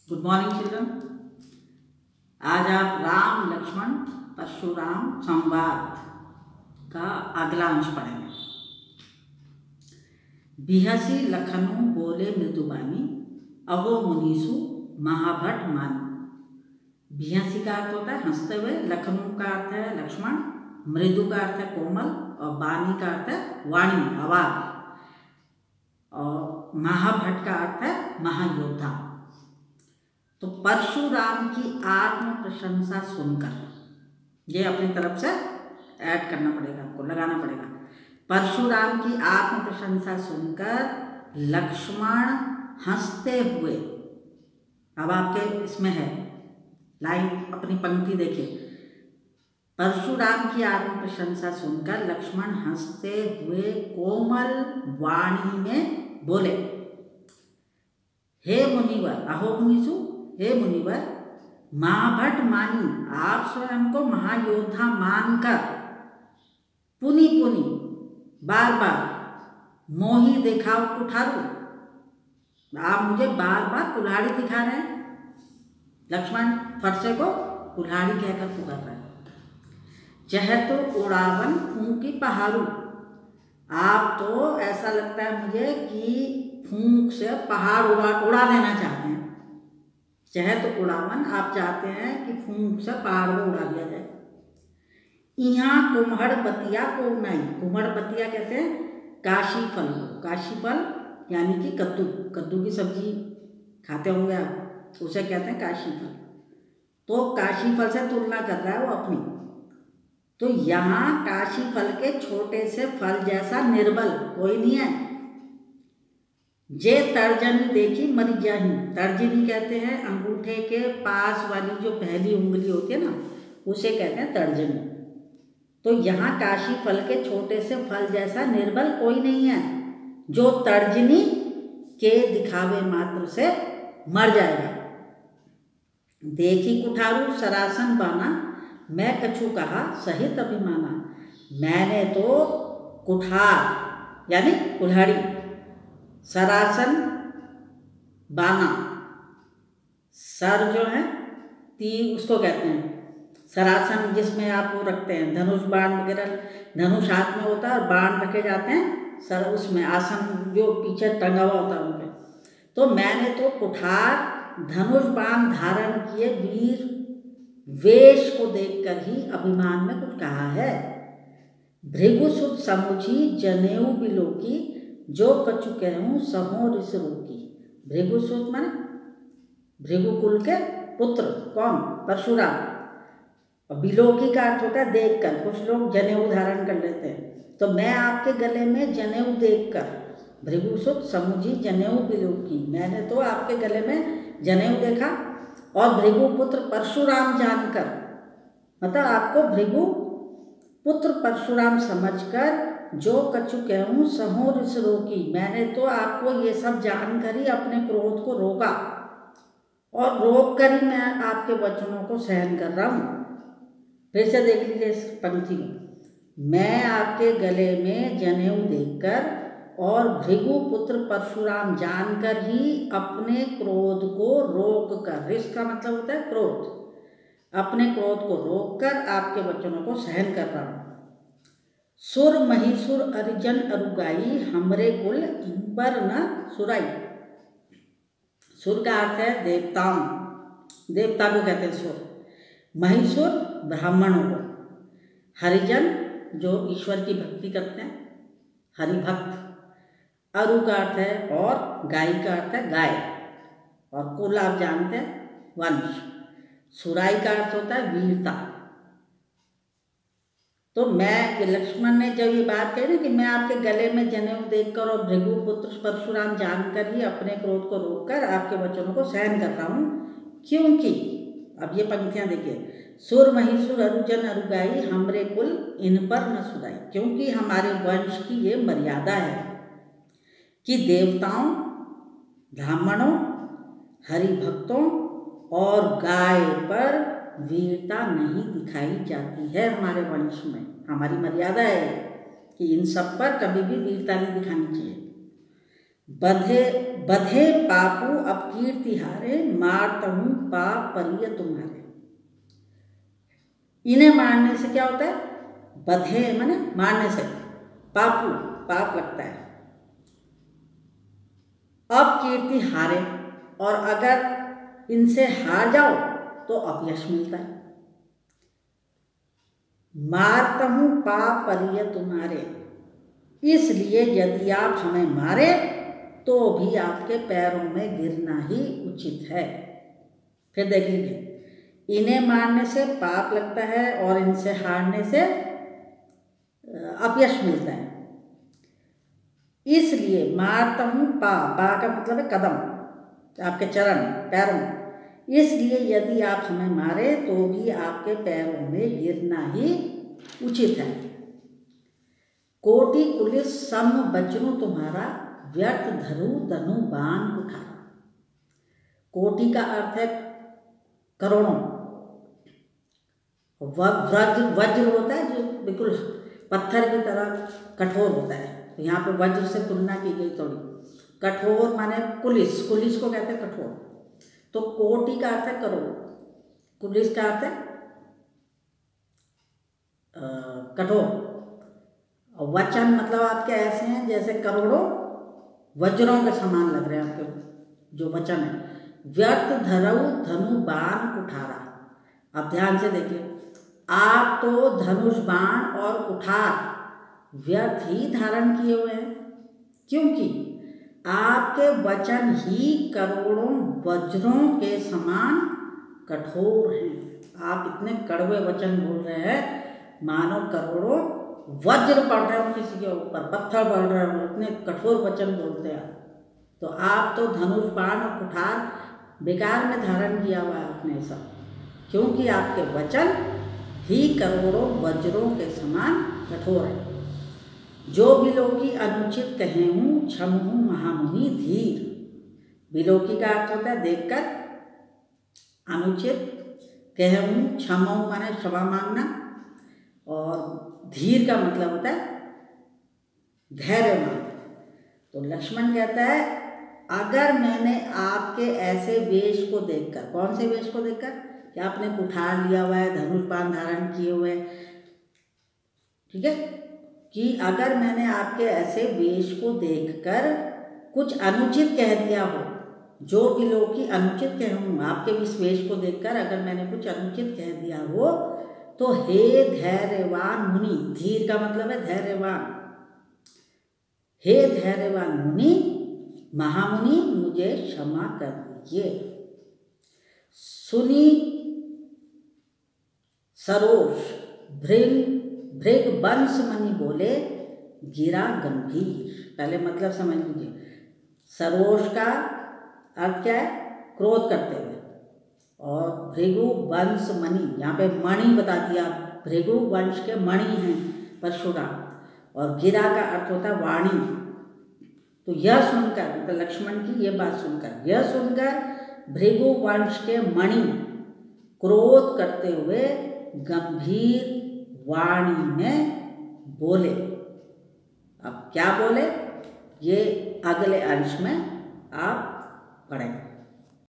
Good morning children. आज आप राम लक्ष्मण परशुराम संवाद का अगला अंश पढ़ेंगे। बिहसी लखनऊ बोले मृदुबानी, अहो मुनीसु महाभट मानी। बिहसी का अर्थ होता है हंसते हुए, लखनऊ का अर्थ है लक्ष्मण, मृदु का अर्थ है कोमल और बानी का अर्थ है वाणी, आवाज, और महाभट का अर्थ है महायोद्धा। तो परशुराम की आत्म प्रशंसा सुनकर, ये अपनी तरफ से ऐड करना पड़ेगा, आपको लगाना पड़ेगा। परशुराम की आत्म प्रशंसा सुनकर लक्ष्मण हंसते हुए, अब आपके इसमें है लाइन, अपनी पंक्ति देखिए। परशुराम की आत्म प्रशंसा सुनकर लक्ष्मण हंसते हुए कोमल वाणी में बोले, हे मुनिवर, अहो मुनीसु, हे मुनिवर, महाभट मानी, आप स्वयं को महायोद्धा मानकर पुनि पुनि बार बार मोही दिखाओ कुठारू, आप मुझे बार बार कुल्हाड़ी दिखा रहे हैं। लक्ष्मण फरसे को कुल्हाड़ी कहकर पुकार रहे हैं। चहत उड़ावन फूंकी पहाड़ू, आप तो ऐसा लगता है मुझे कि फूंक से पहाड़ उड़ा लेना चाहते हैं। चहत उड़ावन, आप चाहते हैं कि फूंक से पहाड़ को उड़ा दिया जाए। यहाँ कुम्हड़ बतिया को नहीं, कुम्हड़ बतिया कहते हैं काशी फल को, काशी फल यानी कि कद्दू, कद्दू की सब्जी खाते होंगे आप, उसे कहते हैं काशी फल। तो काशी फल से तुलना कर रहा है वो अपनी। तो यहाँ काशी फल के छोटे से फल जैसा निर्बल कोई नहीं है। जे तर्जनी देखी मर जाही, तर्जनी कहते हैं अंगूठे के पास वाली जो पहली उंगली होती है ना, उसे कहते हैं तर्जनी। तो यहाँ काशी फल के छोटे से फल जैसा निर्बल कोई नहीं है जो तर्जनी के दिखावे मात्र से मर जाएगा। देखी कुठारू सरासन बाना, मैं कछु कहा सहित अभिमाना। मैंने तो कुठार यानी कुल्हाड़ी, सरासन बाना, सर जो है तीर उसको कहते हैं, सरासन जिसमें आप वो रखते हैं धनुष बाण वगैरह, धनुष हाथ में होता है और बाण रखे जाते हैं सर, उसमें आसन जो पीछे टंगा हुआ होता है उनके। तो मैंने तो कुठार धनुष बाण धारण किए वीर वेश को देखकर ही अभिमान में कुछ कहा है। भृगुसुत समुझी जनेऊ बिलोकी, जो कछु कहूँ सहो ऋष रोकी। भृगुसुत माने भृगुकुल के पुत्र, कौन? परशुराम। और बिलोकी का अर्थ होता है देखकर, कुछ लोग जनेऊ धारण कर लेते हैं। तो मैं आपके गले में जनेऊ देखकर, भृगुसुत समुझी जनेऊ बिलोकी, मैंने तो आपके गले में जनेऊ देखा। और भृगुपुत्र परशुराम जानकर, मतलब आपको भृगु पुत्र परशुराम समझकर, जो कछु कहूँ सहो ऋष रोकी, मैंने तो आपको ये सब जानकर ही अपने क्रोध को रोका और रोक कर ही मैं आपके वचनों को सहन कर रहा हूँ। फिर से देख लीजिए इस पंक्ति में, मैं आपके गले में जनेऊ देखकर और भृगुपुत्र परशुराम जानकर ही अपने क्रोध को रोक कर, ऋष का मतलब होता है क्रोध, अपने क्रोध को रोक कर आपके वचनों को सहन कर रहा हूँ। सुर महिसुर अरिजन अरुगाई, हमरे कुल पर न सुराई। सुर का अर्थ है देवताओं, देवता को कहते हैं सुर। महिसुर ब्राह्मणों को, हरिजन जो ईश्वर की भक्ति करते हैं, हरिभक्त। अरु का अर्थ है और, गाय का अर्थ है गाय, और कुल आप जानते हैं वंश। सुराई का अर्थ होता है वीरता। तो मैं, लक्ष्मण ने जब ये बात कही ना कि मैं आपके गले में जनेऊ देखकर और भृगुपुत्र परशुराम जानकर ही अपने क्रोध को रोककर आपके वचनों को सहन कर रहा हूँ, क्योंकि, अब ये पंक्तियाँ देखिए, सुर महिसुर अरुजन अरुगाई, हमरे कुल इन पर न सुराई, क्योंकि हमारे वंश की ये मर्यादा है कि देवताओं, ब्राह्मणों, हरिभक्तों और गाय पर वीरता नहीं दिखाई जाती है। हमारे वंश में हमारी मर्यादा है कि इन सब पर कभी भी वीरता नहीं दिखानी चाहिए। बंधे बधे पापू अब कीर्ति हारे, मारता हूँ पाप परिय तुम्हारे। इन्हें मारने से क्या होता है? बधे माने मारने से, पापू पाप लगता है। अब कीर्ति हारे, और अगर इनसे हार जाओ तो अपयश मिलता है। मारता हूँ पाप परिय तुम्हारे, इसलिए यदि आप हमें मारे तो भी आपके पैरों में गिरना ही उचित है। फिर देख लीजिए, इन्हें मारने से पाप लगता है और इनसे हारने से अपयश मिलता है। इसलिए मारता हूँ पा का मतलब है कदम, आपके चरण पैरों। इसलिए यदि आप हमें मारे तो भी आपके पैरों में गिरना ही उचित है। कोटि कुलिस सम बचनु तुम्हारा, व्यर्थ धरु धनु बाण कुठारा। कोटि का अर्थ है करोड़ों, वज्र होता है जो बिल्कुल पत्थर की तरह कठोर होता है, तो यहाँ पे वज्र से तुलना की गई थोड़ी। कठोर माने कुलिस, कुलिस को कहते हैं कठोर। तो कोटि का अर्थ है करोड़, कुलिस का अर्थ है कठोर। और वचन मतलब आपके ऐसे हैं जैसे करोड़ों वज्रों के समान लग रहे हैं आपके जो वचन है। व्यर्थ धरऊ धनु बाण कुठारा। आप ध्यान से देखिए, आप तो धनुष बाण और कुठार व्यर्थ ही धारण किए हुए हैं, क्योंकि आपके वचन ही करोड़ों वज्रों के समान कठोर हैं। आप इतने कड़वे वचन बोल रहे हैं मानो करोड़ों वज्र पड़ रहे हो किसी के ऊपर, पत्थर पड़ रहे हो, इतने कठोर वचन बोलते हैं। तो आप तो धनुष बाण और कुठार बेकार में धारण किया हुआ है आपने सब, क्योंकि आपके वचन ही करोड़ों वज्रों के समान कठोर है। जो बिलोकी अनुचित कहे हूँ, क्षम हूँ महामुनि धीर। बिलोकी का अर्थ होता है देखकर, अनुचित कहे हूँ, क्षम हूँ माने क्षमा मांगना, और धीर का मतलब होता है धैर्यवान। तो लक्ष्मण कहता है अगर मैंने आपके ऐसे वेश को देखकर, कौन से वेश को देखकर, कि आपने कुठार लिया हुआ है, धनुष बाण धारण किए हुए, ठीक है, कि अगर मैंने आपके ऐसे वेश को देखकर कुछ अनुचित कह दिया हो, जो भी लोग की अनुचित कह हूँ, आपके इस वेश को देखकर अगर मैंने कुछ अनुचित कह दिया हो, तो हे धैर्यवान मुनि, धीर का मतलब है धैर्यवान, हे धैर्यवान मुनि, महामुनि मुझे क्षमा कर दीजिए। सुनी सरोष भृग वंश मणि बोले, गिरा गंभीर। पहले मतलब समझ लीजिए, सरोष का अर्थ क्या है? क्रोध करते हुए, और भृगु वंश मणि, यहाँ पे मणि बता दिया, भृगु वंश के मणि हैं परशुराम, और गिरा का अर्थ होता है वाणी। तो यह सुनकर, मतलब लक्ष्मण की ये बात सुनकर, यह सुनकर भृगु वंश के मणि क्रोध करते हुए गंभीर वाणी में बोले। अब क्या बोले ये अगले अंश में आप पढ़ें।